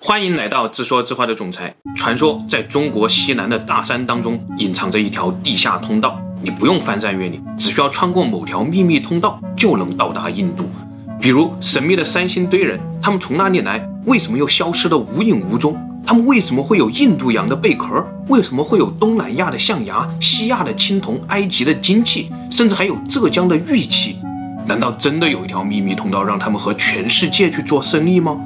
欢迎来到自说自话的总裁。传说在中国西南的大山当中隐藏着一条地下通道，你不用翻山越岭，只需要穿过某条秘密通道就能到达印度。比如神秘的三星堆人，他们从哪里来？为什么又消失得无影无踪？他们为什么会有印度洋的贝壳？为什么会有东南亚的象牙、西亚的青铜、埃及的金器，甚至还有浙江的玉器？难道真的有一条秘密通道让他们和全世界去做生意吗？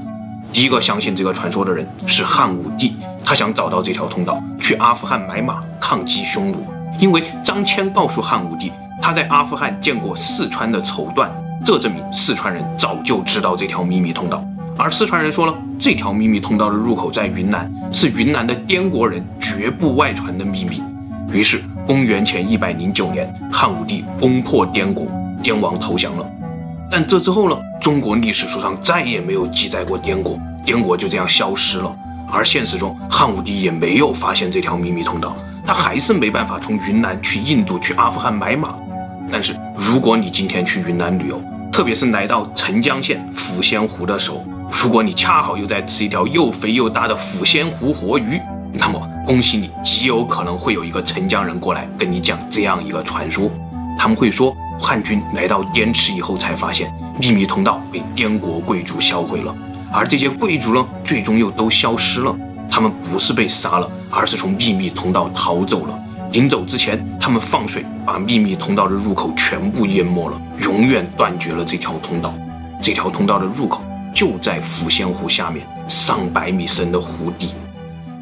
第一个相信这个传说的人是汉武帝，他想找到这条通道，去阿富汗买马抗击匈奴。因为张骞告诉汉武帝，他在阿富汗见过四川的绸缎，这证明四川人早就知道这条秘密通道。而四川人说了，这条秘密通道的入口在云南，是云南的滇国人绝不外传的秘密。于是公元前109年，汉武帝攻破滇国，滇王投降了。但这之后呢，中国历史书上再也没有记载过滇国，滇国就这样消失了。而现实中，汉武帝也没有发现这条秘密通道，他还是没办法从云南去印度、去阿富汗买马。但是如果你今天去云南旅游，特别是来到澄江县抚仙湖的时候，如果你恰好又在吃一条又肥又大的抚仙湖活鱼，那么恭喜你，极有可能会有一个澄江人过来跟你讲这样一个传说。他们会说，汉军来到滇池以后才发现秘密通道被滇国贵族销毁了，而这些贵族呢，最终又都消失了。他们不是被杀了，而是从秘密通道逃走了。临走之前，他们放水把秘密通道的入口全部淹没了，永远断绝了这条通道。这条通道的入口就在抚仙湖下面上百米深的湖底。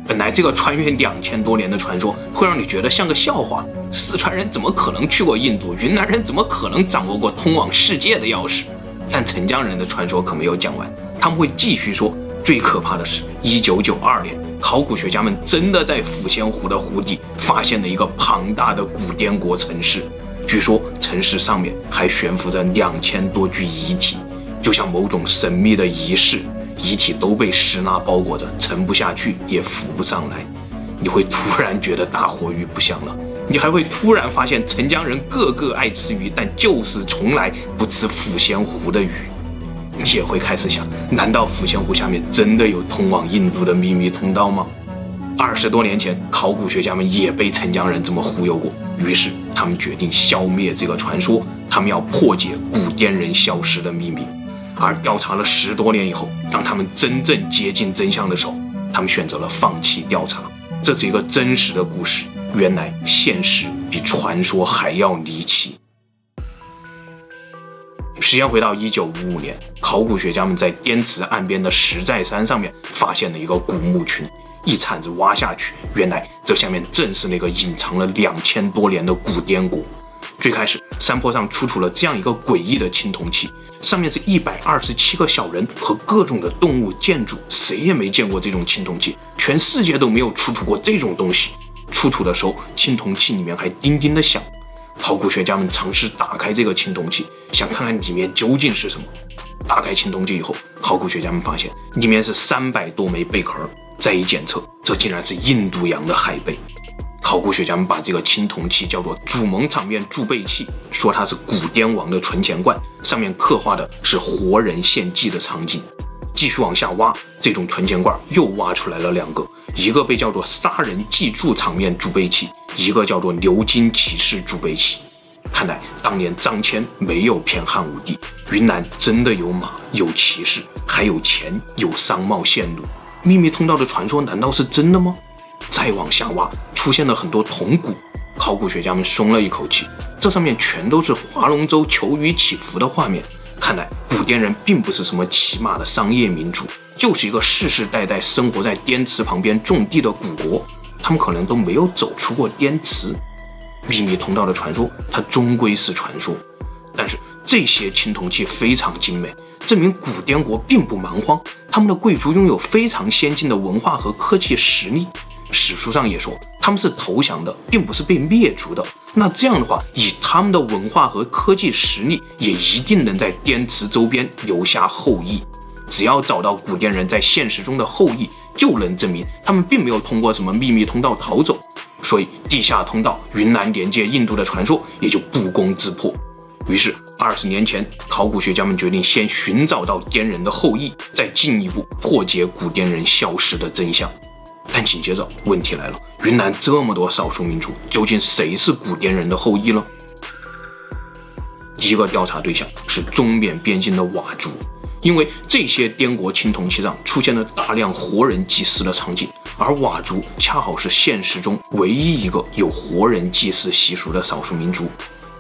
本来这个穿越2000多年的传说会让你觉得像个笑话，四川人怎么可能去过印度？云南人怎么可能掌握过通往世界的钥匙？但澄江人的传说可没有讲完，他们会继续说，最可怕的是1992年，考古学家们真的在抚仙湖的湖底发现了一个庞大的古滇国城市，据说城市上面还悬浮着2000多具遗体，就像某种神秘的仪式，遗体都被石蜡包裹着，沉不下去也浮不上来。你会突然觉得大活鱼不香了，你还会突然发现澄江人个个爱吃鱼，但就是从来不吃抚仙湖的鱼。你也会开始想，难道抚仙湖下面真的有通往印度的秘密通道吗？20多年前，考古学家们也被澄江人这么忽悠过，于是他们决定消灭这个传说，他们要破解古滇人消失的秘密。而调查了10多年以后，当他们真正接近真相的时候，他们选择了放弃调查。这是一个真实的故事，原来现实比传说还要离奇。时间回到1955年，考古学家们在滇池岸边的石寨山上面发现了一个古墓群，一铲子挖下去，原来这下面正是那个隐藏了2000多年的古滇国。最开始，山坡上出土了这样一个诡异的青铜器，上面是127个小人和各种的动物建筑，谁也没见过这种青铜器，全世界都没有出土过这种东西。出土的时候，青铜器里面还叮叮的响。考古学家们尝试打开这个青铜器，想看看里面究竟是什么。打开青铜器以后，考古学家们发现里面是300多枚贝壳，再一检测，这竟然是印度洋的海贝。考古学家们把这个青铜器叫做主蒙场面贮贝器，说它是古滇王的存钱罐，上面刻画的是活人献祭的场景。继续往下挖，这种存钱罐又挖出来了2个，一个被叫做杀人祭柱场面贮贝器，一个叫做流金骑士贮贝器。看来当年张骞没有骗汉武帝，云南真的有马，有骑士，还有钱，有商贸线路。秘密通道的传说难道是真的吗？再往下挖，出现了很多铜鼓，考古学家们松了一口气，这上面全都是划龙舟求雨祈福的画面。看来古滇人并不是什么骑马的商业民族，就是一个世世代代生活在滇池旁边种地的古国，他们可能都没有走出过滇池。秘密通道的传说，它终归是传说，但是这些青铜器非常精美，证明古滇国并不蛮荒，他们的贵族拥有非常先进的文化和科技实力。史书上也说他们是投降的，并不是被灭族的。那这样的话，以他们的文化和科技实力，也一定能在滇池周边留下后裔。只要找到古滇人在现实中的后裔，就能证明他们并没有通过什么秘密通道逃走。所以地下通道云南连接印度的传说也就不攻自破。于是20年前，考古学家们决定先寻找到滇人的后裔，再进一步破解古滇人消失的真相。但紧接着问题来了，云南这么多少数民族，究竟谁是古滇人的后裔呢？第一个调查对象是中缅边境的佤族，因为这些滇国青铜器上出现了大量活人祭祀的场景，而佤族恰好是现实中唯一一个有活人祭祀习俗的少数民族。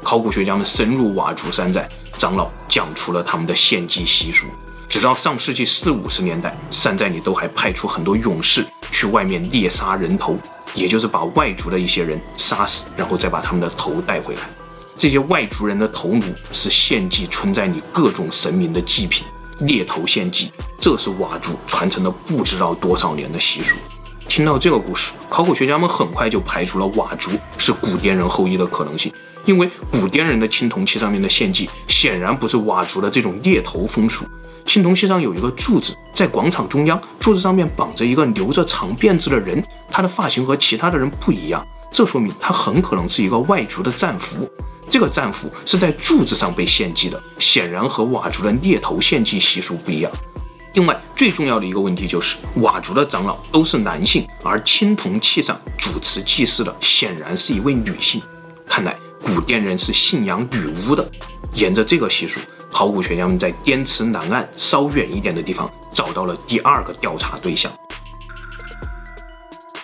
考古学家们深入佤族山寨，长老讲出了他们的献祭习俗。直到上世纪40、50年代，山寨里都还派出很多勇士去外面猎杀人头，也就是把外族的一些人杀死，然后再把他们的头带回来。这些外族人的头颅是献祭存在你各种神明的祭品，猎头献祭，这是佤族传承了不知道多少年的习俗。听到这个故事，考古学家们很快就排除了佤族是古滇人后裔的可能性，因为古滇人的青铜器上面的献祭显然不是佤族的这种猎头风俗。青铜器上有一个柱子，在广场中央，柱子上面绑着一个留着长辫子的人，他的发型和其他的人不一样，这说明他很可能是一个外族的战俘。这个战俘是在柱子上被献祭的，显然和佤族的猎头献祭习俗不一样。另外，最重要的一个问题就是佤族的长老都是男性，而青铜器上主持祭祀的显然是一位女性。看来古滇人是信仰女巫的。沿着这个习俗，考古学家们在滇池南岸稍远一点的地方找到了第二个调查对象。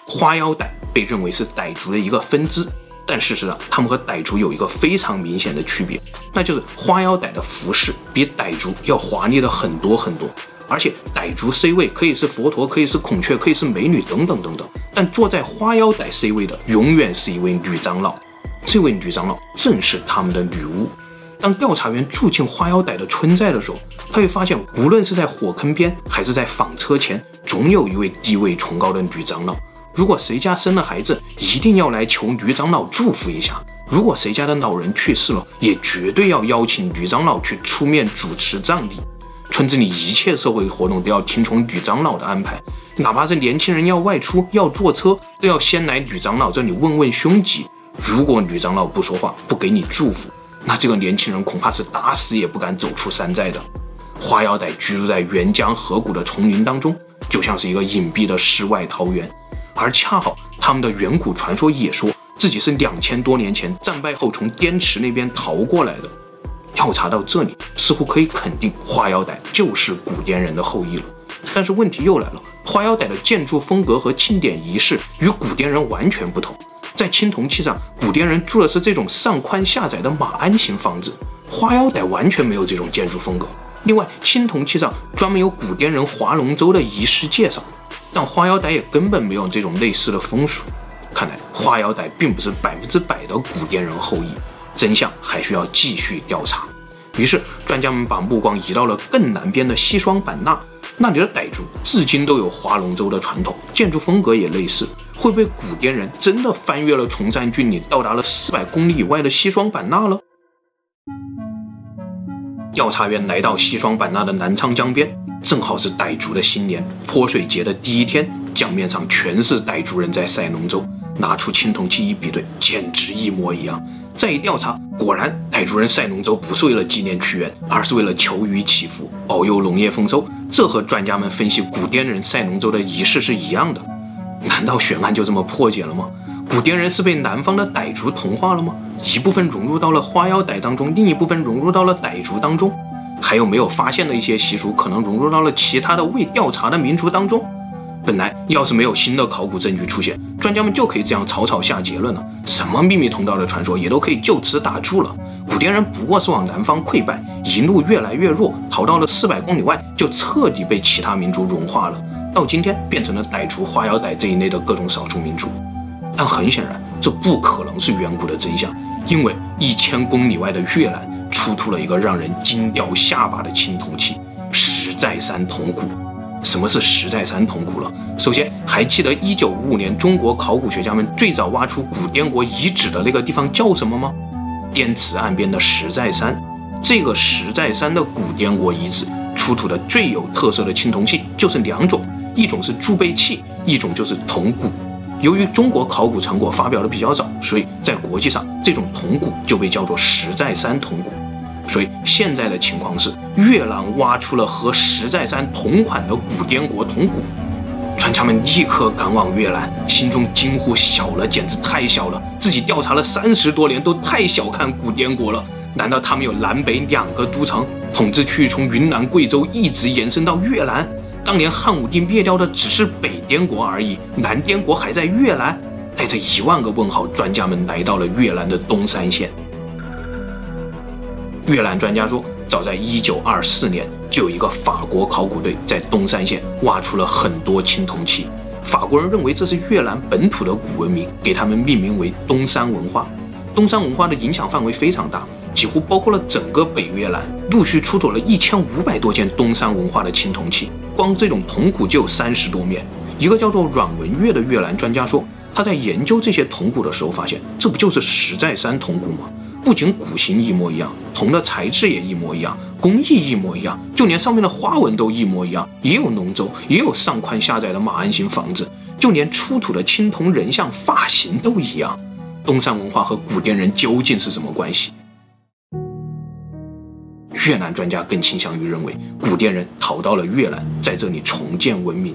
花腰傣被认为是傣族的一个分支，但事实上他们和傣族有一个非常明显的区别，那就是花腰傣的服饰比傣族要华丽的很多很多。而且傣族 C 位可以是佛陀，可以是孔雀，可以是美女等等等等，但坐在花腰傣 C 位的永远是一位女长老，这位女长老正是他们的女巫。当调查员住进花腰傣的村寨的时候，他会发现无论是在火坑边还是在纺车前，总有一位地位崇高的女长老。如果谁家生了孩子，一定要来求女长老祝福一下；如果谁家的老人去世了，也绝对要邀请女长老去出面主持葬礼。村子里一切社会活动都要听从女长老的安排，哪怕是年轻人要外出要坐车，都要先来女长老这里问问凶吉。如果女长老不说话，不给你祝福，那这个年轻人恐怕是打死也不敢走出山寨的。花腰傣居住在沅江河谷的丛林当中，就像是一个隐蔽的世外桃源，而恰好他们的远古传说也说自己是2000多年前战败后从滇池那边逃过来的。调查到这里，似乎可以肯定花腰傣就是古滇人的后裔了。但是问题又来了，花腰傣的建筑风格和庆典仪式与古滇人完全不同。在青铜器上，古滇人住的是这种上宽下窄的马鞍形房子，花腰傣完全没有这种建筑风格。另外，青铜器上专门有古滇人划龙舟的仪式介绍，但花腰傣也根本没有这种类似的风俗。看来花腰傣并不是100%的古滇人后裔，真相还需要继续调查。于是专家们把目光移到了更南边的西双版纳，那里的傣族至今都有划龙舟的传统，建筑风格也类似。会不会古滇人真的翻越了崇山峻岭，到达了400公里以外的西双版纳了？调查员来到西双版纳的南昌江边，正好是傣族的新年泼水节的第一天，江面上全是傣族人在赛龙舟，拿出青铜器一比对，简直一模一样。再一调查，果然傣族人赛龙舟不是为了纪念屈原，而是为了求雨祈福，保佑农业丰收。这和专家们分析古滇人赛龙舟的仪式是一样的。难道悬案就这么破解了吗？古滇人是被南方的傣族同化了吗？一部分融入到了花腰傣当中，另一部分融入到了傣族当中，还有没有发现的一些习俗可能融入到了其他的未调查的民族当中？本来要是没有新的考古证据出现，专家们就可以这样草草下结论了，什么秘密通道的传说也都可以就此打住了。古滇人不过是往南方溃败，一路越来越弱，逃到了400公里外，就彻底被其他民族融化了，到今天变成了傣族、花腰傣这一类的各种少数民族。但很显然，这不可能是远古的真相，因为1000公里外的越南出土了一个让人惊掉下巴的青铜器——石寨山铜鼓。什么是石寨山铜鼓了？首先，还记得1955年中国考古学家们最早挖出古滇国遗址的那个地方叫什么吗？滇池岸边的石寨山。这个石寨山的古滇国遗址出土的最有特色的青铜器就是2种，一种是贮贝器，一种就是铜鼓。由于中国考古成果发表的比较早，所以在国际上这种铜鼓就被叫做石寨山铜鼓。所以现在的情况是，越南挖出了和石寨山同款的古滇国铜鼓。专家们立刻赶往越南，心中惊呼：小了，简直太小了！自己调查了30多年，都太小看古滇国了。难道他们有南北2个都城，统治区域从云南、贵州一直延伸到越南？当年汉武帝灭掉的只是北滇国而已，南滇国还在越南？带着1万个问号，专家们来到了越南的东山县。越南专家说，早在1924年，就有一个法国考古队在东山县挖出了很多青铜器。法国人认为这是越南本土的古文明，给他们命名为东山文化。东山文化的影响范围非常大，几乎包括了整个北越南，陆续出土了1500多件东山文化的青铜器，光这种铜鼓就有30多面。一个叫做阮文月的越南专家说，他在研究这些铜鼓的时候发现，这不就是石寨山铜鼓吗？不仅骨形一模一样，铜的材质也一模一样，工艺一模一样，就连上面的花纹都一模一样，也有龙舟，也有上宽下窄的马鞍形房子，就连出土的青铜人像发型都一样。东山文化和古滇人究竟是什么关系？越南专家更倾向于认为，古滇人逃到了越南，在这里重建文明。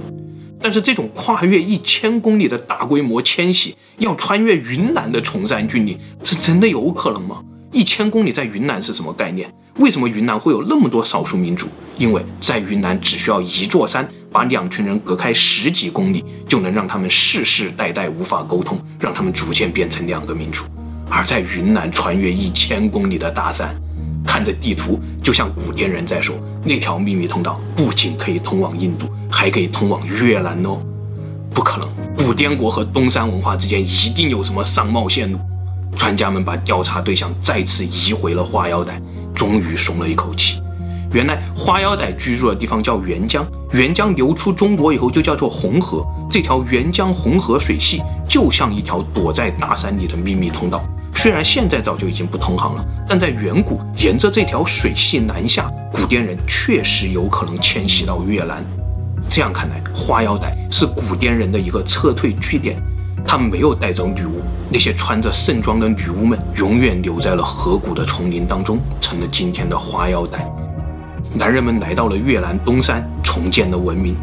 但是这种跨越1000公里的大规模迁徙，要穿越云南的崇山峻岭，这真的有可能吗？1000公里在云南是什么概念？为什么云南会有那么多少数民族？因为在云南只需要一座山，把2群人隔开10几公里，就能让他们世世代代无法沟通，让他们逐渐变成2个民族。而在云南穿越1000公里的大山，看着地图，就像古滇人在说，那条秘密通道不仅可以通往印度，还可以通往越南哦。不可能，古滇国和东山文化之间一定有什么商贸线路。专家们把调查对象再次移回了花腰带，终于松了一口气。原来花腰带居住的地方叫沅江，沅江流出中国以后就叫做红河。这条沅江红河水系就像一条躲在大山里的秘密通道。虽然现在早就已经不通航了，但在远古，沿着这条水系南下，古滇人确实有可能迁徙到越南。这样看来，花腰带是古滇人的一个撤退据点。他们没有带走女巫，那些穿着盛装的女巫们永远留在了河谷的丛林当中，成了今天的花腰带。男人们来到了越南东山，重建了文明。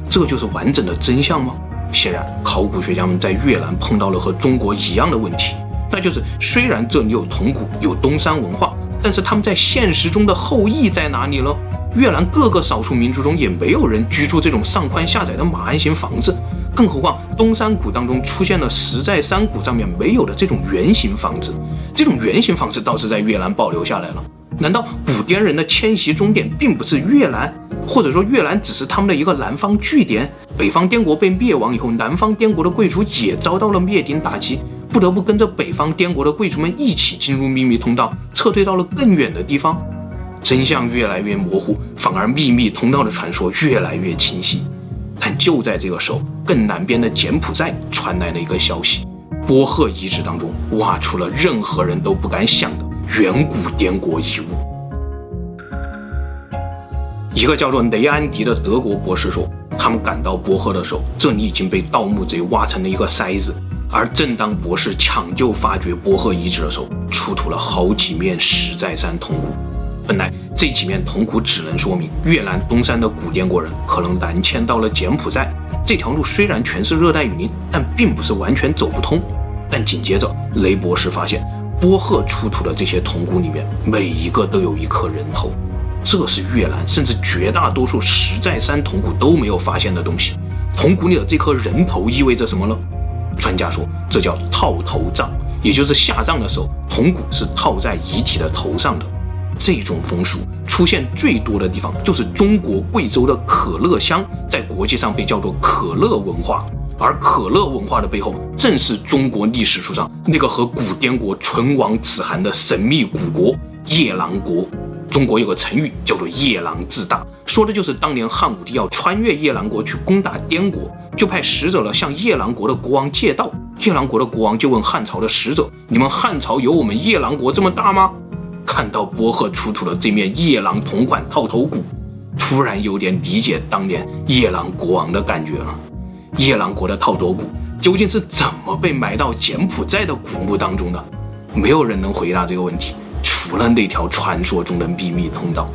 这就是完整的真相吗？显然，考古学家们在越南碰到了和中国一样的问题，那就是虽然这里有铜鼓，有东山文化，但是他们在现实中的后裔在哪里呢？越南各个少数民族中也没有人居住这种上宽下窄的马鞍形房子，更何况东山谷当中出现了石寨山谷上面没有的这种圆形房子，这种圆形房子倒是在越南保留下来了。难道古滇人的迁徙终点并不是越南，或者说越南只是他们的一个南方据点？北方滇国被灭亡以后，南方滇国的贵族也遭到了灭顶打击，不得不跟着北方滇国的贵族们一起进入秘密通道，撤退到了更远的地方。真相越来越模糊，反而秘密通道的传说越来越清晰。但就在这个时候，更南边的柬埔寨传来了一个消息：波赫遗址当中挖出了任何人都不敢想的远古滇国遗物。一个叫做雷安迪的德国博士说，他们赶到波赫的时候，这里已经被盗墓贼挖成了一个筛子。而正当博士抢救发掘波赫遗址的时候，出土了好几面石寨山铜鼓。本来这几面铜鼓只能说明越南东山的古滇国人可能南迁到了柬埔寨。这条路虽然全是热带雨林，但并不是完全走不通。但紧接着雷博士发现，波赫出土的这些铜鼓里面每一个都有一颗人头，这是越南甚至绝大多数石寨山铜鼓都没有发现的东西。铜鼓里的这颗人头意味着什么呢？专家说，这叫套头葬，也就是下葬的时候，铜鼓是套在遗体的头上的。这种风俗出现最多的地方就是中国贵州的可乐乡，在国际上被叫做可乐文化。而可乐文化的背后，正是中国历史书上那个和古滇国唇亡齿寒的神秘古国夜郎国。中国有个成语叫做夜郎自大，说的就是当年汉武帝要穿越夜郎国去攻打滇国，就派使者了向夜郎国的国王借道。夜郎国的国王就问汉朝的使者，你们汉朝有我们夜郎国这么大吗？看到波赫出土的这面夜郎同款套头鼓，突然有点理解当年夜郎国王的感觉了。夜郎国的套头鼓究竟是怎么被埋到柬埔寨的古墓当中的？没有人能回答这个问题，除除了那条传说中的秘密通道。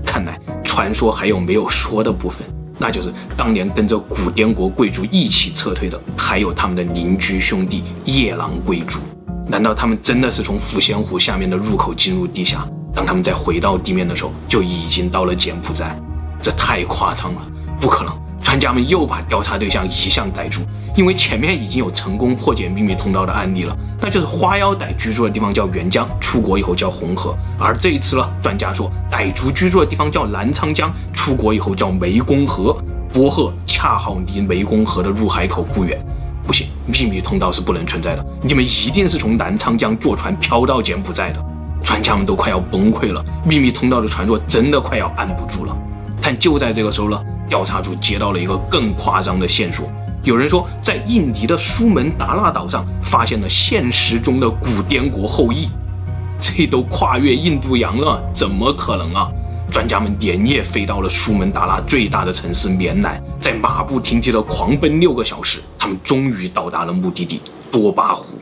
看来传说还有没有说的部分，那就是当年跟着古滇国贵族一起撤退的，还有他们的邻居兄弟夜郎贵族。难道他们真的是从抚仙湖下面的入口进入地下？当他们再回到地面的时候，就已经到了柬埔寨？这太夸张了，不可能！专家们又把调查对象移向傣族，因为前面已经有成功破解秘密通道的案例了，那就是花腰傣居住的地方叫沅江，出国以后叫红河。而这一次呢，专家说傣族居住的地方叫澜沧江，出国以后叫湄公河。波赫恰好离湄公河的入海口不远。不行，秘密通道是不能存在的，你们一定是从澜沧江坐船飘到柬埔寨的。专家们都快要崩溃了，秘密通道的传说真的快要按不住了。但就在这个时候呢，调查组接到了一个更夸张的线索，有人说在印尼的苏门答腊岛上发现了现实中的古滇国后裔，这都跨越印度洋了，怎么可能啊？专家们连夜飞到了苏门答腊最大的城市棉南，在马不停蹄的狂奔6个小时，他们终于到达了目的地多巴湖。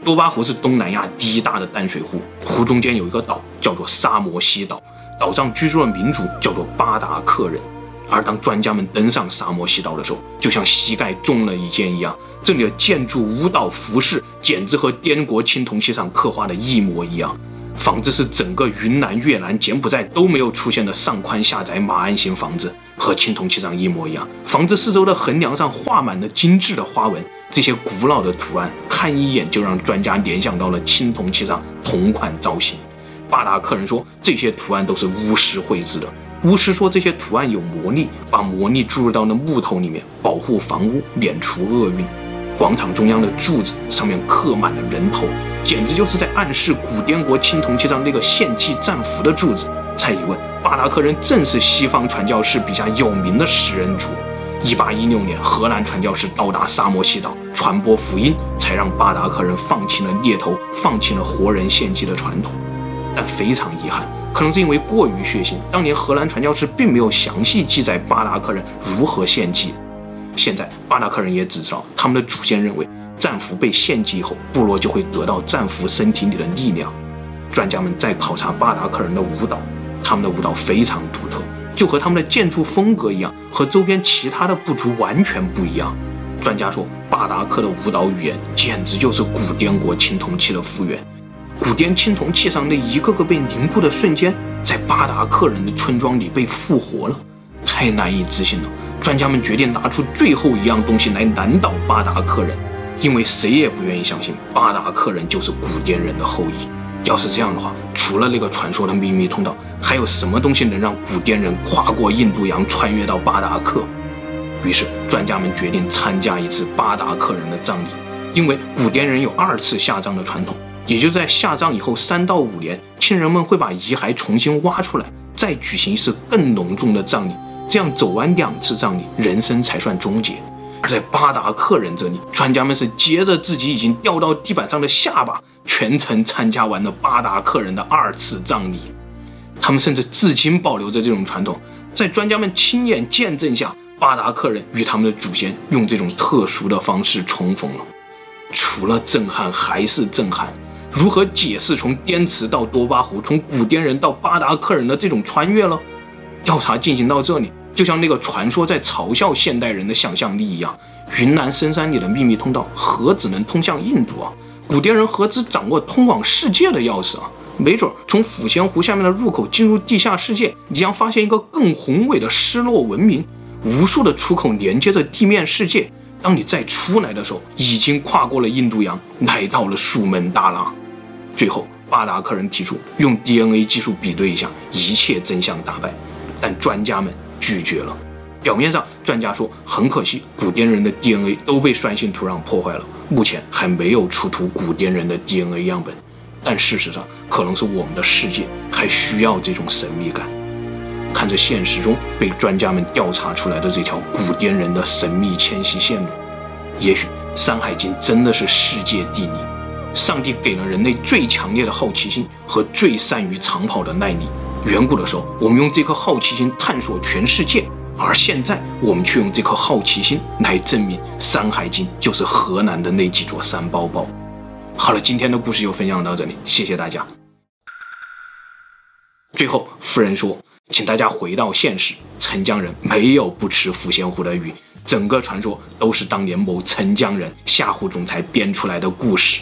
多巴湖是东南亚第1大的淡水湖，湖中间有一个岛叫做沙摩西岛，岛上居住的民族叫做巴达克人。而当专家们登上沙摩西岛的时候，就像膝盖中了一箭一样，这里的建筑、舞蹈、服饰简直和滇国青铜器上刻画的一模一样。房子是整个云南、越南、柬埔寨都没有出现的上宽下窄马鞍形房子，和青铜器上一模一样。房子四周的横梁上画满了精致的花纹，这些古老的图案看一眼就让专家联想到了青铜器上同款造型。巴达克人说这些图案都是巫师绘制的，巫师说这些图案有魔力，把魔力注入到那木头里面，保护房屋，免除厄运。广场中央的柱子上面刻满了人头，简直就是在暗示古滇国青铜器上那个献祭战俘的柱子。再一问，巴达克人正是西方传教士笔下有名的食人族。1816年，荷兰传教士到达沙摩西岛传播福音，才让巴达克人放弃了猎头，放弃了活人献祭的传统。但非常遗憾，可能是因为过于血腥，当年荷兰传教士并没有详细记载巴达克人如何献祭。现在巴达克人也只知道他们的祖先认为战俘被献祭以后，部落就会得到战俘身体里的力量。专家们在考察巴达克人的舞蹈，他们的舞蹈非常独特，就和他们的建筑风格一样，和周边其他的部族完全不一样。专家说，巴达克的舞蹈语言简直就是古滇国青铜器的复原。古滇青铜器上那一个个被凝固的瞬间，在巴达克人的村庄里被复活了，太难以置信了。专家们决定拿出最后一样东西来难倒巴达克人，因为谁也不愿意相信巴达克人就是古滇人的后裔。要是这样的话，除了那个传说的秘密通道，还有什么东西能让古滇人跨过印度洋穿越到巴达克？于是专家们决定参加一次巴达克人的葬礼，因为古滇人有2次下葬的传统，也就在下葬以后3到5年，亲人们会把遗骸重新挖出来，再举行一次更隆重的葬礼。这样走完2次葬礼，人生才算终结。而在巴达克人这里，专家们是接着自己已经掉到地板上的下巴，全程参加完了巴达克人的2次葬礼。他们甚至至今保留着这种传统，在专家们亲眼见证下，巴达克人与他们的祖先用这种特殊的方式重逢了。除了震撼还是震撼，如何解释从滇池到多巴湖，从古滇人到巴达克人的这种穿越了？调查进行到这里，就像那个传说在嘲笑现代人的想象力一样，云南深山里的秘密通道何止能通向印度啊？古滇人何止掌握通往世界的钥匙啊？没准从抚仙湖下面的入口进入地下世界，你将发现一个更宏伟的失落文明，无数的出口连接着地面世界。当你再出来的时候，已经跨过了印度洋，来到了苏门答腊。最后，巴达克人提出用 DNA 技术比对一下，一切真相大白。但专家们拒绝了。表面上，专家说很可惜，古滇人的 DNA 都被酸性土壤破坏了，目前还没有出土古滇人的 DNA 样本。但事实上，可能是我们的世界还需要这种神秘感。看着现实中被专家们调查出来的这条古滇人的神秘迁徙线路，也许《山海经》真的是世界地理。上帝给了人类最强烈的好奇心和最善于长跑的耐力。远古的时候，我们用这颗好奇心探索全世界，而现在我们却用这颗好奇心来证明《山海经》就是河南的那几座山包包。好了，今天的故事就分享到这里，谢谢大家。最后，夫人说，请大家回到现实，澄江人没有不吃抚仙湖的鱼，整个传说都是当年某澄江人吓唬总裁编出来的故事。